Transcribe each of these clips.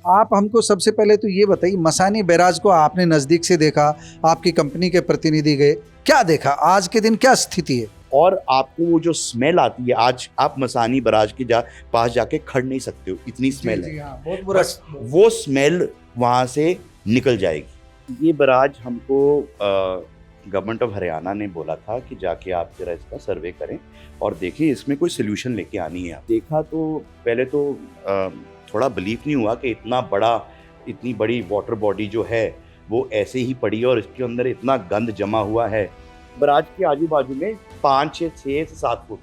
आप हमको सबसे पहले तो ये बताइए, मसानी बैराज को आपने नज़दीक से देखा, आपकी कंपनी के प्रतिनिधि गए, क्या देखा आज के दिन, क्या स्थिति है? और आपको वो जो स्मेल आती है, आज आप मसानी बराज के पास जाके खड़ नहीं सकते हो, इतनी स्मेल है। हाँ, बहुत बुरा। बस वो स्मेल वहाँ से निकल जाएगी। ये बराज हमको गवर्नमेंट ऑफ हरियाणा ने बोला था कि जाके आप जरा इसका सर्वे करें और देखिए इसमें कोई सोल्यूशन लेके आनी है। देखा तो पहले तो थोड़ा बिलीव नहीं हुआ कि इतनी बड़ी वाटर बॉडी जो है वो ऐसे ही पड़ी है और इसके अंदर इतना गंद जमा हुआ है। बराज के आजू बाजू में 5 से 6 से 7 फुट,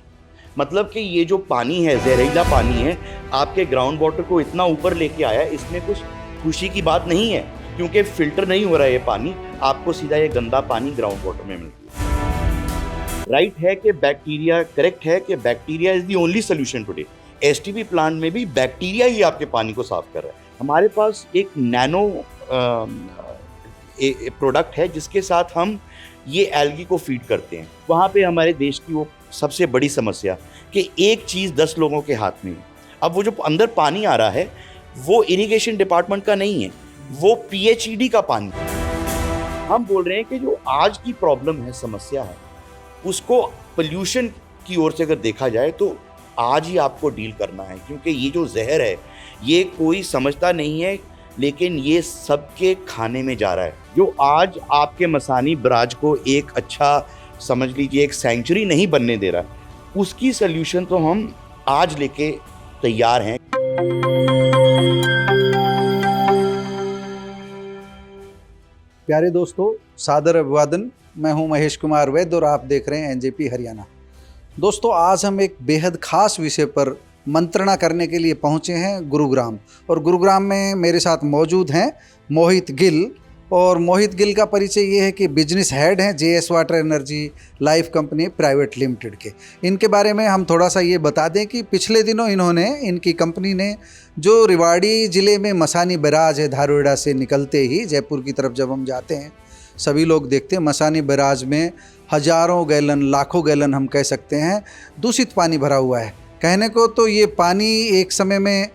मतलब कि ये जो पानी है, जहरीला पानी है, आपके ग्राउंड वाटर को इतना ऊपर लेके आया। इसमें कुछ खुशी की बात नहीं है क्योंकि फिल्टर नहीं हो रहा है ये पानी, आपको सीधा ये गंदा पानी ग्राउंड वाटर में मिलता है। राइट है कि बैक्टीरिया, करेक्ट है कि bacteria is the only solution today. STP plant में भी बैक्टीरिया ही आपके पानी को साफ कर रहा है। हमारे पास एक नैनो प्रोडक्ट है जिसके साथ हम ये एल्गी को फीड करते हैं। वहाँ पे हमारे देश की वो सबसे बड़ी समस्या कि एक चीज़ 10 लोगों के हाथ में है। अब वो जो अंदर पानी आ रहा है वो इरिगेशन डिपार्टमेंट का नहीं है, वो पीएचईडी का पानी है। हम बोल रहे हैं कि जो आज की प्रॉब्लम है, समस्या है, उसको पोल्यूशन की ओर से अगर देखा जाए तो आज ही आपको डील करना है, क्योंकि ये जो जहर है ये कोई समझता नहीं है, लेकिन ये सबके खाने में जा रहा है। जो आज आपके मसानी बराज को एक अच्छा, समझ लीजिए एक सेंचुरी नहीं बनने दे रहा, उसकी सल्यूशन तो हम आज लेके तैयार हैं। प्यारे दोस्तों, सादर अभिवादन। मैं हूं महेश कुमार वैद्य और आप देख रहे हैं एनजेपी हरियाणा। दोस्तों, आज हम एक बेहद खास विषय पर मंत्रणा करने के लिए पहुंचे हैं गुरुग्राम। और गुरुग्राम में मेरे साथ मौजूद हैं मोहित गिल। और मोहित गिल का परिचय ये है कि बिजनेस हेड हैं JS water energy life company private limited के। इनके बारे में हम थोड़ा सा ये बता दें कि पिछले दिनों इनकी कंपनी ने जो रेवाड़ी ज़िले में मसानी बैराज है, धारूहेड़ा से निकलते ही जयपुर की तरफ जब हम जाते हैं, सभी लोग देखते हैं मसानी बैराज में हज़ारों गैलन, लाखों गैलन हम कह सकते हैं, दूषित पानी भरा हुआ है। कहने को तो ये पानी एक समय में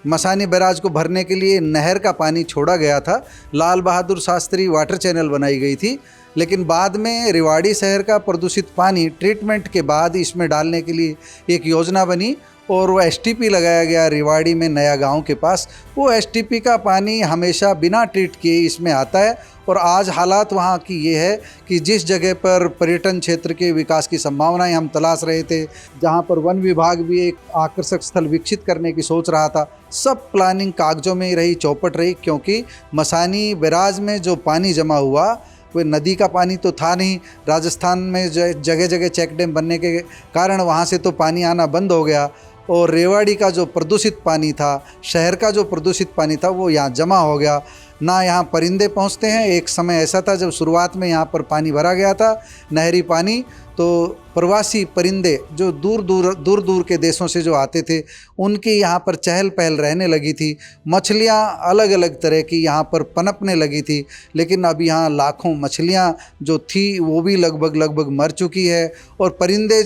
मसानी बैराज को भरने के लिए नहर का पानी छोड़ा गया था, लाल बहादुर शास्त्री वाटर चैनल बनाई गई थी, लेकिन बाद में रेवाड़ी शहर का प्रदूषित पानी ट्रीटमेंट के बाद इसमें डालने के लिए एक योजना बनी और वो एसटीपी लगाया गया रेवाड़ी में नया गांव के पास। वो एसटीपी का पानी हमेशा बिना ट्रीट किए इसमें आता है। और आज हालात वहाँ की ये है कि जिस जगह पर पर्यटन क्षेत्र के विकास की संभावनाएं हम तलाश रहे थे, जहाँ पर वन विभाग भी एक आकर्षक स्थल विकसित करने की सोच रहा था, सब प्लानिंग कागजों में ही रही, चौपट रही, क्योंकि मसानी बैराज में जो पानी जमा हुआ वो नदी का पानी तो था नहीं। राजस्थान में जगह जगह चेक डैम बनने के कारण वहाँ से तो पानी आना बंद हो गया और रेवाड़ी का जो प्रदूषित पानी था, शहर का जो प्रदूषित पानी था, वो यहाँ जमा हो गया। ना यहाँ परिंदे पहुँचते हैं। एक समय ऐसा था जब शुरुआत में यहाँ पर पानी भरा गया था, नहरी पानी, तो प्रवासी परिंदे जो दूर दूर के देशों से जो आते थे, उनकी यहाँ पर चहल पहल रहने लगी थी। मछलियाँ अलग अलग तरह की यहाँ पर पनपने लगी थी, लेकिन अब यहाँ लाखों मछलियाँ जो थी वो भी लगभग मर चुकी है। और परिंदे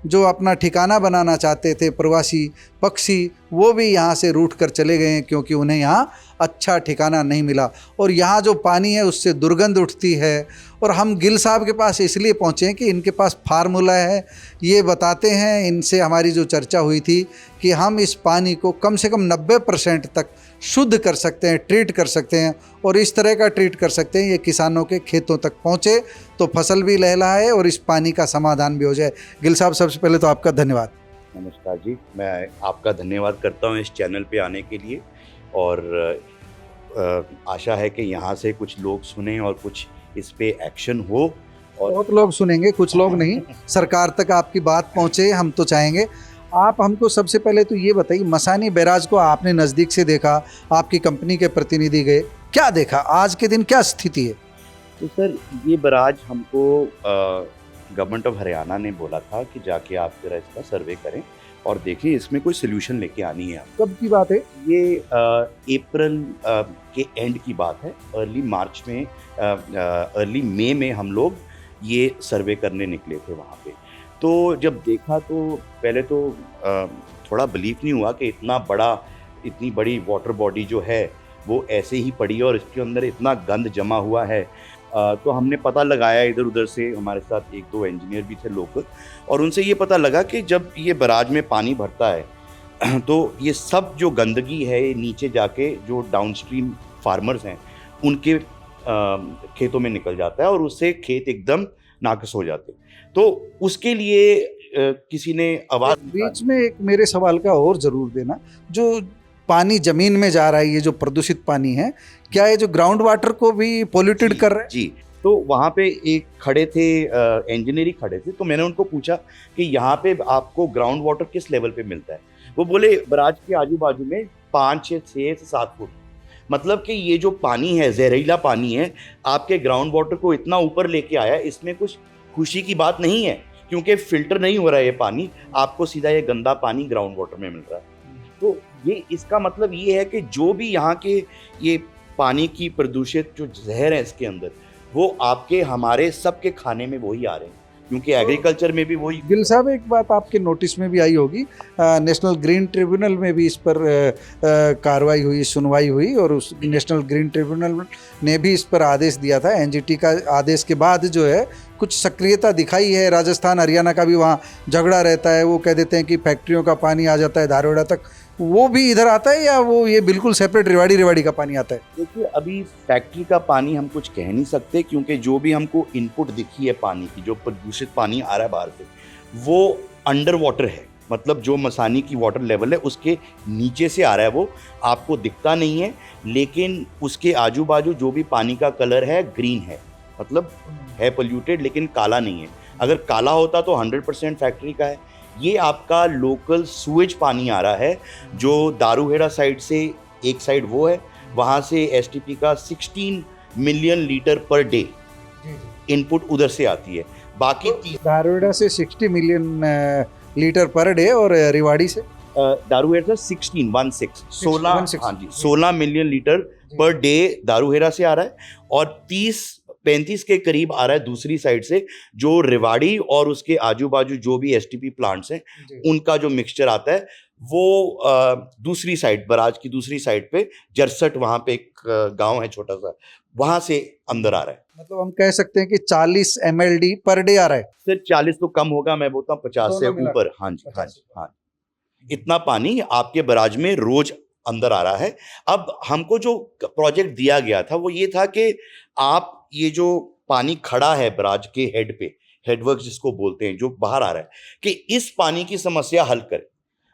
जो अपना ठिकाना बनाना चाहते थे, प्रवासी पक्षी, वो भी यहाँ से रूठ कर चले गए हैं, क्योंकि उन्हें यहाँ अच्छा ठिकाना नहीं मिला। और यहाँ जो पानी है उससे दुर्गंध उठती है। और हम गिल साहब के पास इसलिए पहुँचे हैं कि इनके पास फार्मूला है। ये बताते हैं, इनसे हमारी जो चर्चा हुई थी कि हम इस पानी को कम से कम 90% तक शुद्ध कर सकते हैं, ट्रीट कर सकते हैं, और इस तरह का ट्रीट कर सकते हैं ये किसानों के खेतों तक पहुँचे तो फसल भी लहलहाए और इस पानी का समाधान भी हो जाए। गिल साहब, सबसे पहले तो आपका धन्यवाद। नमस्कार जी, मैं आपका धन्यवाद करता हूँ इस चैनल पे आने के लिए, और आशा है कि यहाँ से कुछ लोग सुने और कुछ इस पे एक्शन हो। और बहुत लोग सुनेंगे, कुछ लोग नहीं, सरकार तक आपकी बात पहुँचे, हम तो चाहेंगे। आप हमको सबसे पहले तो ये बताइए, मसानी बैराज को आपने नज़दीक से देखा, आपकी कंपनी के प्रतिनिधि गए, क्या देखा आज के दिन, क्या स्थिति है? तो सर, ये बैराज हमको गवर्नमेंट ऑफ हरियाणा ने बोला था कि जाके आप जरा इसका सर्वे करें और देखिए इसमें कोई सोल्यूशन लेके आनी है। कब की बात है ये? अप्रैल के एंड की बात है। अर्ली मार्च में, अर्ली मई में हम लोग ये सर्वे करने निकले थे वहाँ पे। तो जब देखा तो पहले तो थोड़ा बिलीव नहीं हुआ कि इतनी बड़ी वाटर बॉडी जो है वो ऐसे ही पड़ी है और इसके अंदर इतना गंद जमा हुआ है। तो हमने पता लगाया इधर उधर से, हमारे साथ एक दो इंजीनियर भी थे लोकल, और उनसे ये पता लगा कि जब ये बराज में पानी भरता है तो ये सब जो गंदगी है नीचे जाके जो डाउनस्ट्रीम फार्मर्स हैं उनके खेतों में निकल जाता है और उससे खेत एकदम नाकस हो जाते हैं। तो उसके लिए किसी ने आवाज़ बीच में एक मेरे सवाल का और ज़रूर देना, जो पानी ज़मीन में जा रहा है, ये जो प्रदूषित पानी है, क्या ये जो ग्राउंड वाटर को भी पोल्यूटेड कर रहा है? जी, तो वहाँ पे एक खड़े थे इंजीनियर ही खड़े थे, तो मैंने उनको पूछा कि यहाँ पे आपको ग्राउंड वाटर किस लेवल पे मिलता है। वो बोले बराज के आजू बाजू में 5, 6 से 7 फुट, मतलब कि ये जो पानी है, जहरीला पानी है, आपके ग्राउंड वाटर को इतना ऊपर लेके आया। इसमें कुछ खुशी की बात नहीं है क्योंकि फिल्टर नहीं हो रहा है ये पानी, आपको सीधा ये गंदा पानी ग्राउंड वाटर में मिल रहा है। तो ये इसका मतलब ये है कि जो भी यहाँ के ये पानी की प्रदूषित जो जहर है इसके अंदर, वो आपके हमारे सबके खाने में वही आ रहे हैं, क्योंकि एग्रीकल्चर में भी वही। गिल साहब, एक बात आपके नोटिस में भी आई होगी, नेशनल ग्रीन ट्रिब्यूनल में भी इस पर कार्रवाई हुई, सुनवाई हुई, और उस नेशनल ग्रीन ट्रिब्यूनल ने भी इस पर आदेश दिया था। एनजीटी का आदेश के बाद जो है कुछ सक्रियता दिखाई है। राजस्थान हरियाणा का भी वहाँ झगड़ा रहता है, वो कह देते हैं कि फैक्ट्रियों का पानी आ जाता है धारवाड़ा तक, वो भी इधर आता है या वो ये बिल्कुल सेपरेट रेवाड़ी का पानी आता है? देखिए, अभी फैक्ट्री का पानी हम कुछ कह नहीं सकते क्योंकि जो भी हमको इनपुट दिखी है पानी की, जो प्रदूषित पानी आ रहा है बाहर से, वो अंडर वाटर है, मतलब जो मसानी की वाटर लेवल है उसके नीचे से आ रहा है, वो आपको दिखता नहीं है, लेकिन उसके आजू बाजू जो भी पानी का कलर है ग्रीन है, मतलब है पोल्यूटेड लेकिन काला नहीं है। अगर काला होता तो 100% फैक्ट्री का है। ये आपका लोकल सूएज पानी आ रहा है जो दारूहेड़ा साइड से, एक साइड वो है, वहाँ से एसटीपी का 16 million litre per day input उधर से आती है। बाकी दारूहेड़ा से 60 मिलियन लीटर पर डे, और रेवाड़ी से दारूहेड़ा से 16 million litre per day Dharuhera से आ रहा है, और 30-35 के करीब आ रहा है दूसरी साइड से, जो रेवाड़ी और उसके आजू बाजू जो भी एसटीपी प्लांट्स हैं उनका जो मिक्सचर आता है वो दूसरी साइड, बराज की दूसरी साइड पे जरसट, वहाँ पे एक गांव है छोटा सा, वहाँ से अंदर आ रहा है। मतलब हम कह सकते हैं कि 40 MLD पर डे आ रहा है। सर 40 तो कम होगा, मैं बोलता हूँ 50 से ऊपर। हाँ जी, हाँ जी, हाँ, इतना पानी आपके बराज में रोज अंदर आ रहा है। अब हमको जो प्रोजेक्ट दिया गया था वो ये था कि आप ये जो पानी खड़ा है बराज के हेड पे, हेडवर्क जिसको बोलते हैं, जो बाहर आ रहा है, कि इस पानी की समस्या हल करें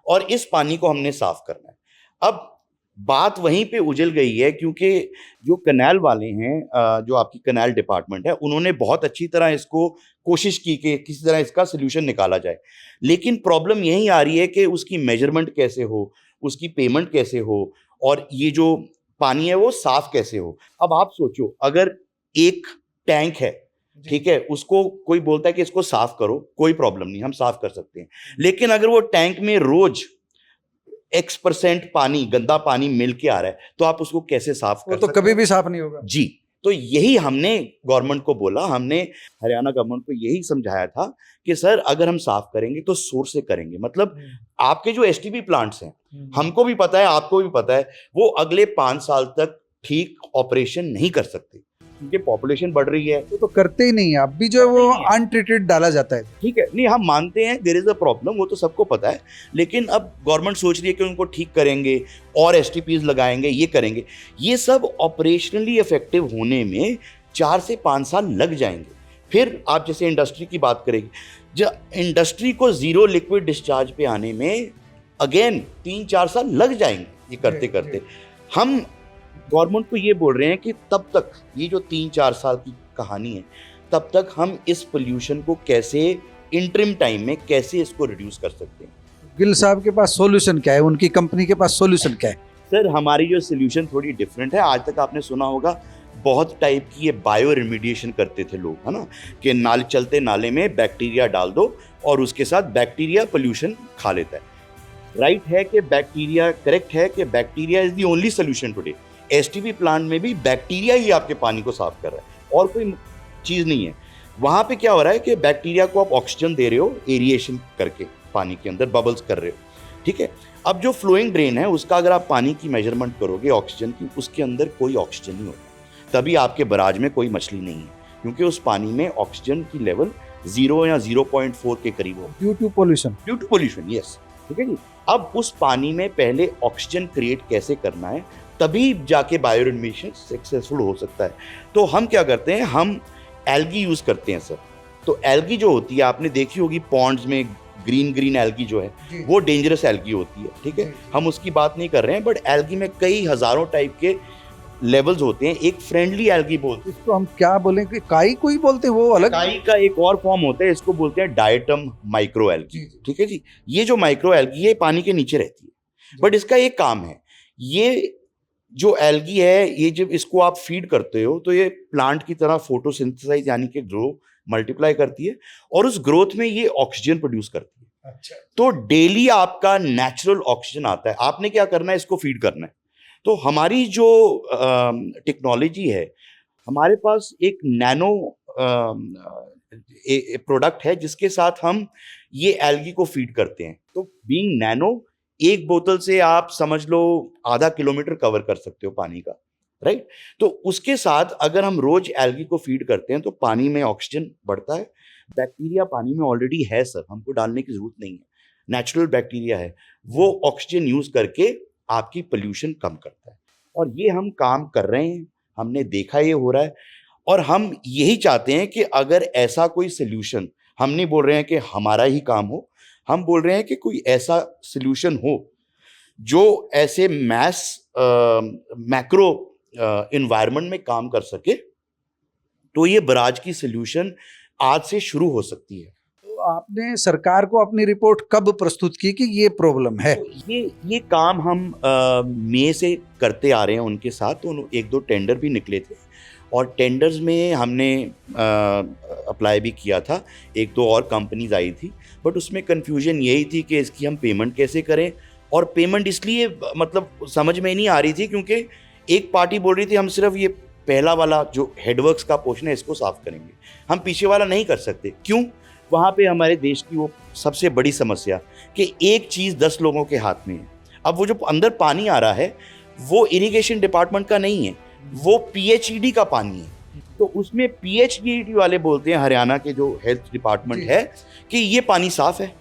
और इस पानी को हमने साफ करना है। अब बात वहीं पे उजल गई है क्योंकि जो कनाल वाले हैं, जो आपकी कनाल डिपार्टमेंट है, उन्होंने बहुत अच्छी तरह इसको कोशिश की कि किसी तरह इसका सोल्यूशन निकाला जाए, लेकिन प्रॉब्लम यही आ रही है कि उसकी मेजरमेंट कैसे हो, उसकी पेमेंट कैसे हो, और ये जो पानी है वो साफ कैसे हो। अब आप सोचो, अगर एक टैंक है, ठीक है, उसको कोई बोलता है कि इसको साफ करो, कोई प्रॉब्लम नहीं, हम साफ कर सकते हैं, लेकिन अगर वो टैंक में रोज X% पानी, गंदा पानी मिल के आ रहा है, तो आप उसको कैसे साफ कर सकते हैं? तो कभी भी साफ नहीं होगा जी। तो यही हमने गवर्नमेंट को बोला, हमने हरियाणा गवर्नमेंट को यही समझाया था कि सर अगर हम साफ करेंगे तो सोर्स से करेंगे, मतलब आपके जो एसटीपी प्लांट्स हैं, हमको भी पता है, आपको भी पता है, वो अगले 5 साल तक ठीक ऑपरेशन नहीं कर सकते क्योंकि पॉपुलेशन बढ़ रही है। तो करते ही नहीं है, अब भी जो है वो अनट्रीटेड डाला जाता है। ठीक है, नहीं, हम मानते हैं देयर इज अ प्रॉब्लम, वो तो सबको पता है, लेकिन अब गवर्नमेंट सोच रही है कि उनको ठीक करेंगे और एसटीपीज लगाएंगे, ये करेंगे। ये सब ऑपरेशनली इफेक्टिव होने में 4 से 5 साल लग जाएंगे। फिर आप जैसे इंडस्ट्री की बात करेंगे, जब इंडस्ट्री को जीरो लिक्विड डिस्चार्ज पे आने में अगेन 3-4 साल लग जाएंगे ये करते करते। हम गवर्नमेंट को ये बोल रहे हैं कि तब तक, ये जो 3-4 साल की कहानी है, तब तक हम इस पोल्यूशन को कैसे इंटरिम टाइम में कैसे इसको रिड्यूस कर सकते हैं। गिल साहब के पास सॉल्यूशन क्या है, उनकी कंपनी के पास सॉल्यूशन क्या है? सर हमारी जो सोल्यूशन थोड़ी डिफरेंट है। आज तक आपने सुना होगा बहुत टाइप की ये बायो रेमिडिएशन करते थे लोग, है ना, कि नाले, चलते नाले में बैक्टीरिया डाल दो और उसके साथ बैक्टीरिया पोल्यूशन खा लेता है। राइट है कि बैक्टीरिया, करेक्ट है कि bacteria is the only solution today. STP plant में भी बैक्टीरिया ही आपके पानी को साफ कर रहा है और कोई चीज़ नहीं है। वहाँ पे क्या हो रहा है कि बैक्टीरिया को आप ऑक्सीजन दे रहे हो एरिएशन करके, पानी के अंदर बबल्स कर रहे हो, ठीक है। अब जो फ्लोइंग ड्रेन है उसका अगर आप पानी की मेजरमेंट करोगे ऑक्सीजन की, उसके अंदर कोई ऑक्सीजन नहीं होता, तभी आपके बराज में कोई मछली नहीं है, क्योंकि उस पानी में ऑक्सीजन की लेवल 0 या 0.4 के करीब हो, ड्यू टू पोल्यूशन। यस, ठीक है जी। अब उस पानी में पहले ऑक्सीजन क्रिएट कैसे करना है, तभी जाके बायोरिमिशन सक्सेसफुल हो सकता है। तो हम क्या करते हैं, हम एल्गी यूज करते हैं सर। तो एल्गी जो होती है आपने देखी होगी पॉन्ड्स में, ग्रीन एल्गी जो है वो डेंजरस एल्गी होती है, ठीक है, हम उसकी बात नहीं कर रहे हैं। बट एल्गी में कई हजारों टाइप के लेवल्स होते हैं। एक फ्रेंडली एल्गी बोलते हैं, इसको हम क्या बोलें कि काई कोई बोलते हैं, वो अलग काई का एक और फॉर्म होता है, इसको बोलते हैं डायटम माइक्रो एल्गी, ठीक है जी। ये जो माइक्रो एल्गी है पानी के नीचे रहती है, बट इसका एक काम है, ये जो एल्गी है ये जब इसको आप फीड करते हो तो ये प्लांट की तरह फोटोसिंथेसाइज यानी कि ग्रो मल्टीप्लाई करती है और उस ग्रोथ में ये ऑक्सीजन प्रोड्यूस करती है। अच्छा। तो डेली आपका नेचुरल ऑक्सीजन आता है, आपने क्या करना है, इसको फीड करना है। तो हमारी जो टेक्नोलॉजी है, हमारे पास एक नैनो प्रोडक्ट है जिसके साथ हम ये एल्गी को फीड करते हैं। तो बीइंग नैनो, एक बोतल से आप समझ लो आधा किलोमीटर कवर कर सकते हो पानी का, राइट। तो उसके साथ अगर हम रोज एल्गी को फीड करते हैं तो पानी में ऑक्सीजन बढ़ता है। बैक्टीरिया पानी में ऑलरेडी है सर, हमको डालने की जरूरत नहीं है, नेचुरल बैक्टीरिया है, वो ऑक्सीजन यूज करके आपकी पोल्यूशन कम करता है। और ये हम काम कर रहे हैं, हमने देखा ये हो रहा है, और हम यही चाहते हैं कि अगर ऐसा कोई सोल्यूशन, हम नहीं बोल रहे हैं कि हमारा ही काम हो, हम बोल रहे हैं कि कोई ऐसा सोल्यूशन हो जो ऐसे मैस मैक्रो एनवायरनमेंट में काम कर सके, तो ये बराज की सोल्यूशन आज से शुरू हो सकती है। तो आपने सरकार को अपनी रिपोर्ट कब प्रस्तुत की कि ये प्रॉब्लम है? तो ये काम हम मई से करते आ रहे हैं उनके साथ। तो एक दो टेंडर भी निकले थे और टेंडर्स में हमने अप्लाई भी किया था, एक दो और कंपनीज आई थी, बट उसमें कन्फ्यूजन यही थी कि इसकी हम पेमेंट कैसे करें। और पेमेंट इसलिए मतलब समझ में नहीं आ रही थी क्योंकि एक पार्टी बोल रही थी हम सिर्फ ये पहला वाला जो हेडवर्क्स का पोर्शन है इसको साफ करेंगे, हम पीछे वाला नहीं कर सकते। क्यों? वहाँ पे हमारे देश की वो सबसे बड़ी समस्या कि एक चीज़ 10 लोगों के हाथ में है। अब वो जो अंदर पानी आ रहा है वो इरिगेशन डिपार्टमेंट का नहीं है, वो PHED का पानी है। तो उसमें PHED वाले बोलते हैं, हरियाणा के जो हेल्थ डिपार्टमेंट है, कि ये पानी साफ है।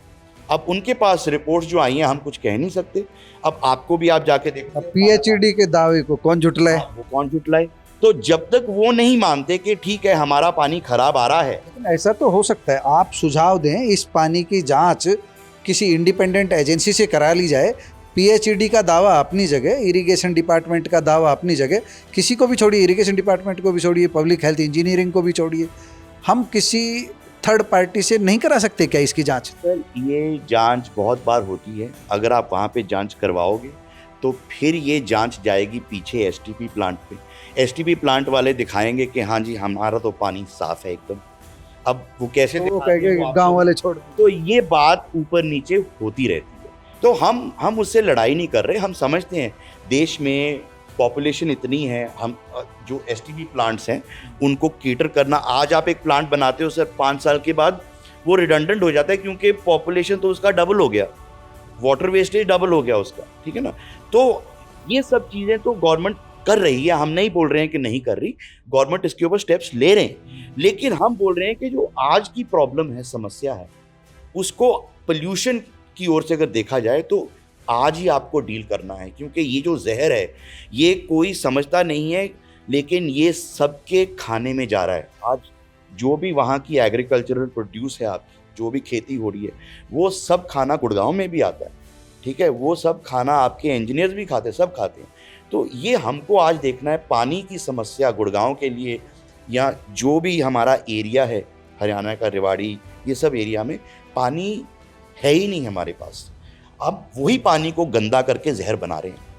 अब उनके पास रिपोर्ट्स जो आई हैं हम कुछ कह नहीं सकते। अब आपको भी आप जाके देखो, PHED के दावे को कौन झुटलाए? वो कौन झुटलाए? तो जब तक वो नहीं मानते कि ठीक है हमारा पानी खराब आ रहा है। लेकिन ऐसा तो हो सकता है, आप सुझाव दें इस पानी की जांच किसी इंडिपेंडेंट एजेंसी से करा ली जाए। PHED का दावा अपनी जगह, इरिगेशन डिपार्टमेंट का दावा अपनी जगह, किसी को भी छोड़िए, इरिगेशन डिपार्टमेंट को भी छोड़िए, पब्लिक हेल्थ इंजीनियरिंग को भी छोड़िए, हम किसी थर्ड पार्टी से नहीं करा सकते क्या इसकी जांच? सर ये जांच बहुत बार होती है, अगर आप वहाँ पे जांच करवाओगे तो फिर ये जांच जाएगी पीछे STP प्लांट पे। STP प्लांट वाले दिखाएंगे कि हाँ जी हमारा तो पानी साफ है एकदम। अब वो कैसे तो वो कहेंगे गाँव वाले छोड़। तो ये बात ऊपर नीचे होती रहती है। तो हम उससे लड़ाई नहीं कर रहे, हम समझते हैं देश में पॉपुलेशन इतनी है, हम जो STP प्लांट्स हैं उनको केटर करना, आज आप एक प्लांट बनाते हो सर 5 साल के बाद वो रिडंडेंट हो जाता है क्योंकि पॉपुलेशन तो उसका डबल हो गया, वाटर वेस्टेज डबल हो गया उसका, ठीक है ना। तो ये सब चीज़ें तो गवर्नमेंट कर रही है, हम नहीं बोल रहे हैं कि नहीं कर रही, गवर्नमेंट इसके ऊपर स्टेप्स ले रहे हैं, लेकिन हम बोल रहे हैं कि जो आज की प्रॉब्लम है, समस्या है, उसको पोल्यूशन की ओर से अगर देखा जाए तो आज ही आपको डील करना है, क्योंकि ये जो जहर है ये कोई समझता नहीं है, लेकिन ये सबके खाने में जा रहा है। आज जो भी वहाँ की एग्रीकल्चरल प्रोड्यूस है, आपकी जो भी खेती हो रही है, वो सब खाना गुड़गांव में भी आता है, ठीक है, वो सब खाना आपके इंजीनियर्स भी खाते हैं, सब खाते हैं। तो ये हमको आज देखना है, पानी की समस्या गुड़गांव के लिए या जो भी हमारा एरिया है, हरियाणा का रेवाड़ी, ये सब एरिया में पानी है ही नहीं हमारे पास। अब वही पानी को गंदा करके जहर बना रहे हैं।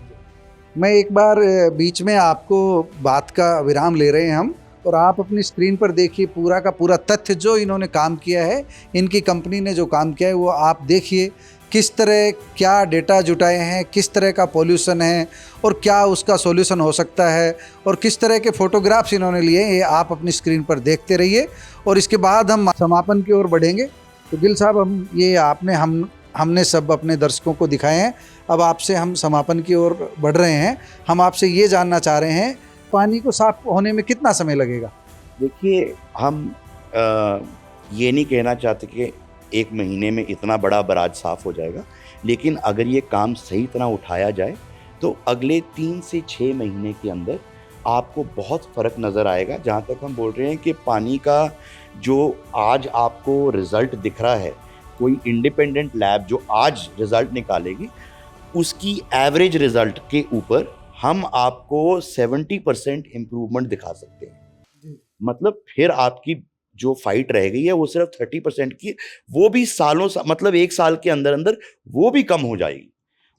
मैं एक बार बीच में आपको बात का विराम ले रहे हैं हम, और आप अपनी स्क्रीन पर देखिए पूरा का पूरा तथ्य जो इन्होंने काम किया है, इनकी कंपनी ने जो काम किया है वो आप देखिए, किस तरह क्या डेटा जुटाए हैं, किस तरह का पॉल्यूशन है और क्या उसका सॉल्यूशन हो सकता है, और किस तरह के फोटोग्राफ्स इन्होंने लिए, ये आप अपनी स्क्रीन पर देखते रहिए। और इसके बाद हम समापन की ओर बढ़ेंगे। तो गिल साहब, हमने सब अपने दर्शकों को दिखाए हैं, अब आपसे हम समापन की ओर बढ़ रहे हैं। हम आपसे ये जानना चाह रहे हैं, पानी को साफ होने में कितना समय लगेगा? देखिए, हम ये नहीं कहना चाहते कि 1 महीने में इतना बड़ा बराज साफ़ हो जाएगा, लेकिन अगर ये काम सही तरह उठाया जाए तो अगले 3 से 6 महीने के अंदर आपको बहुत फ़र्क नज़र आएगा। जहाँ तक हम बोल रहे हैं कि पानी का जो आज आपको रिज़ल्ट दिख रहा है, कोई इंडिपेंडेंट लैब जो आज रिज़ल्ट निकालेगी, उसकी एवरेज रिज़ल्ट के ऊपर हम आपको 70% इम्प्रूवमेंट दिखा सकते हैं। मतलब फिर आपकी जो फाइट रह गई है वो सिर्फ 30% की, वो भी मतलब 1 साल के अंदर अंदर वो भी कम हो जाएगी।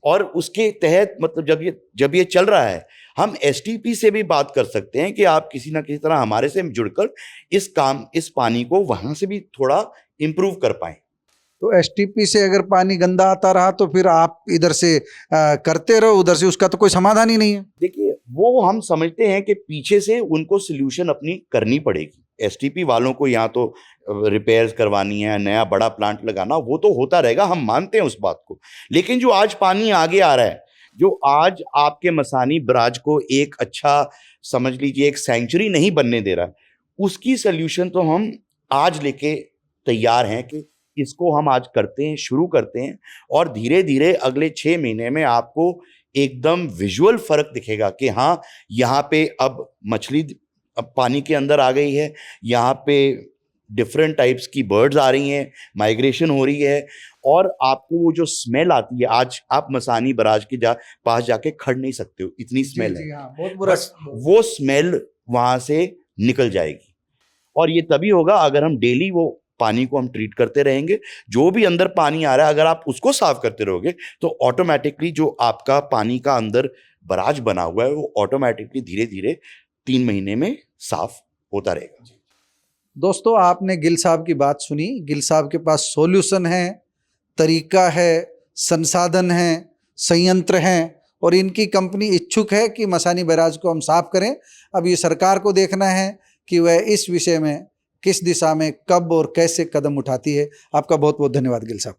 और उसके तहत मतलब जब ये चल रहा है, हम एसटीपी से भी बात कर सकते हैं कि आप किसी ना किसी तरह हमारे से जुड़कर इस पानी को वहां से भी थोड़ा इम्प्रूव कर पाएं। तो एसटीपी से अगर पानी गंदा आता रहा तो फिर आप इधर से करते रहो, उधर से उसका तो कोई समाधान ही नहीं है। देखिए, वो हम समझते हैं कि पीछे से उनको सोल्यूशन अपनी करनी पड़ेगी। एसटीपी वालों को यहाँ तो रिपेयर्स करवानी है, नया बड़ा प्लांट लगाना, वो तो होता रहेगा, हम मानते हैं उस बात को। लेकिन जो आज पानी आगे आ रहा है, जो आज आपके मसानी बराज को एक अच्छा, समझ लीजिए एक सेंचुरी नहीं बनने दे रहा है, उसकी सोल्यूशन तो हम आज लेके तैयार हैं कि इसको हम आज करते हैं, शुरू करते हैं। और धीरे धीरे अगले 6 महीने में आपको एकदम विजुअल फर्क दिखेगा कि हाँ, यहाँ पे अब मछली अब पानी के अंदर आ गई है, यहाँ पे डिफरेंट टाइप्स की बर्ड्स आ रही हैं, माइग्रेशन हो रही है, और आपको वो जो स्मेल आती है, आज आप मसानी बराज के पास जाके खड़ नहीं सकते हो, इतनी स्मेल है। हाँ, बहुत बुरा। वो स्मेल वहां से निकल जाएगी। और ये तभी होगा अगर हम डेली वो पानी को हम ट्रीट करते रहेंगे। जो भी अंदर पानी आ रहा है, अगर आप उसको साफ करते रहोगे तो ऑटोमेटिकली जो आपका पानी का अंदर बराज बना हुआ है वो ऑटोमेटिकली धीरे धीरे 3 महीने में साफ होता रहेगा। दोस्तों, आपने गिल साहब की बात सुनी। गिल साहब के पास सॉल्यूशन है, तरीका है, संसाधन है, संयंत्र हैं, और इनकी कंपनी इच्छुक है कि मसानी बैराज को हम साफ करें। अब ये सरकार को देखना है कि वह इस विषय में किस दिशा में कब और कैसे कदम उठाती है। आपका बहुत बहुत धन्यवाद गिल साहब।